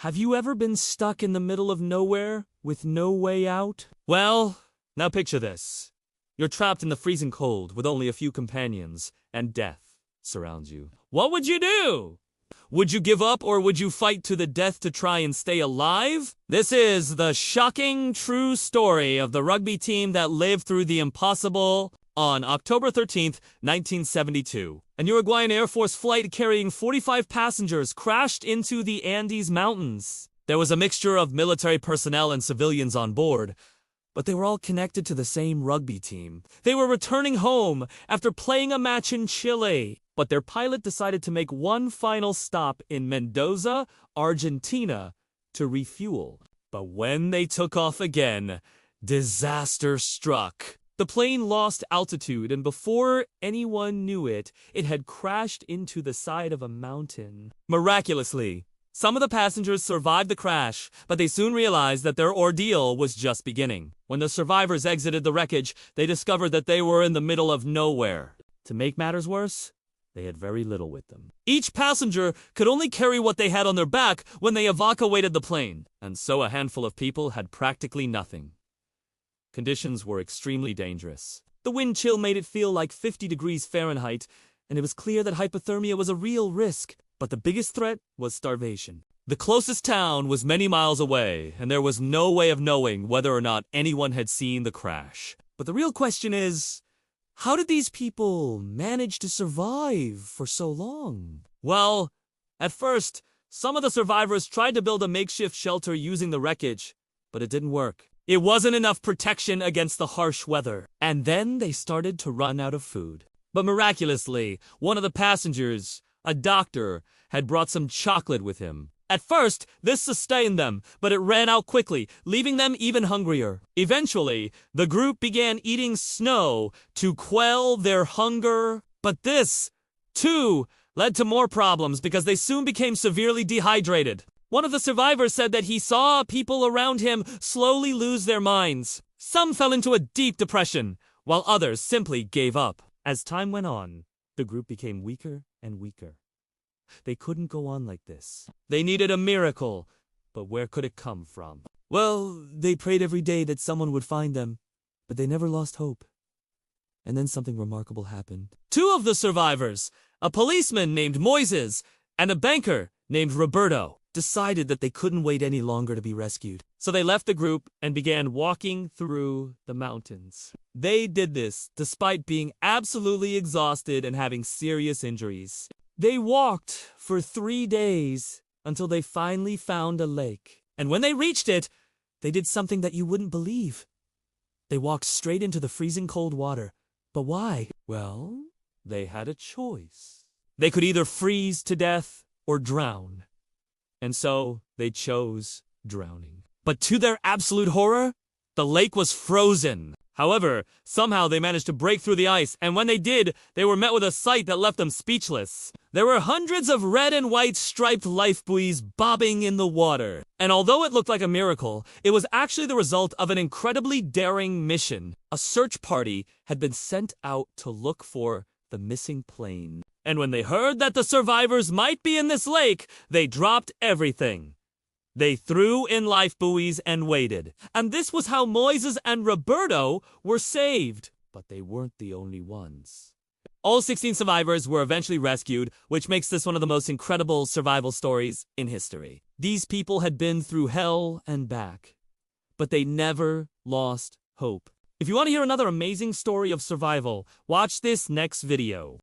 Have you ever been stuck in the middle of nowhere with no way out? Well, now picture this. You're trapped in the freezing cold with only a few companions, and death surrounds you. What would you do? Would you give up or would you fight to the death to try and stay alive? This is the shocking true story of the rugby team that lived through the impossible on October 13th, 1972. An Uruguayan Air Force flight carrying 45 passengers crashed into the Andes Mountains. There was a mixture of military personnel and civilians on board, but they were all connected to the same rugby team. They were returning home after playing a match in Chile, but their pilot decided to make one final stop in Mendoza, Argentina, to refuel. But when they took off again, disaster struck. The plane lost altitude, and before anyone knew it, it had crashed into the side of a mountain. Miraculously, some of the passengers survived the crash, but they soon realized that their ordeal was just beginning. When the survivors exited the wreckage, they discovered that they were in the middle of nowhere. To make matters worse, they had very little with them. Each passenger could only carry what they had on their back when they evacuated the plane, and so a handful of people had practically nothing. Conditions were extremely dangerous. The wind chill made it feel like 50 degrees Fahrenheit, and it was clear that hypothermia was a real risk. But the biggest threat was starvation. The closest town was many miles away, and there was no way of knowing whether or not anyone had seen the crash. But the real question is, how did these people manage to survive for so long? Well, at first, some of the survivors tried to build a makeshift shelter using the wreckage, but it didn't work. It wasn't enough protection against the harsh weather. And then they started to run out of food. But miraculously, one of the passengers, a doctor, had brought some chocolate with him. At first, this sustained them, but it ran out quickly, leaving them even hungrier. Eventually, the group began eating snow to quell their hunger. But this, too, led to more problems because they soon became severely dehydrated. One of the survivors said that he saw people around him slowly lose their minds. Some fell into a deep depression, while others simply gave up. As time went on, the group became weaker and weaker. They couldn't go on like this. They needed a miracle, but where could it come from? Well, they prayed every day that someone would find them, but they never lost hope. And then something remarkable happened. Two of the survivors, a policeman named Moises and a banker named Roberto, decided that they couldn't wait any longer to be rescued. So they left the group and began walking through the mountains. They did this despite being absolutely exhausted and having serious injuries. They walked for 3 days until they finally found a lake. And when they reached it, they did something that you wouldn't believe. They walked straight into the freezing cold water. But why? Well, they had a choice. They could either freeze to death or drown. And so they chose drowning. But to their absolute horror, the lake was frozen. However, somehow they managed to break through the ice, and when they did, they were met with a sight that left them speechless. There were hundreds of red and white striped life buoys bobbing in the water. And although it looked like a miracle, it was actually the result of an incredibly daring mission. A search party had been sent out to look for the missing plane. And when they heard that the survivors might be in this lake, they dropped everything. They threw in life buoys and waited. And this was how Moises and Roberto were saved. But they weren't the only ones. All 16 survivors were eventually rescued, which makes this one of the most incredible survival stories in history. These people had been through hell and back, but they never lost hope. If you want to hear another amazing story of survival, watch this next video.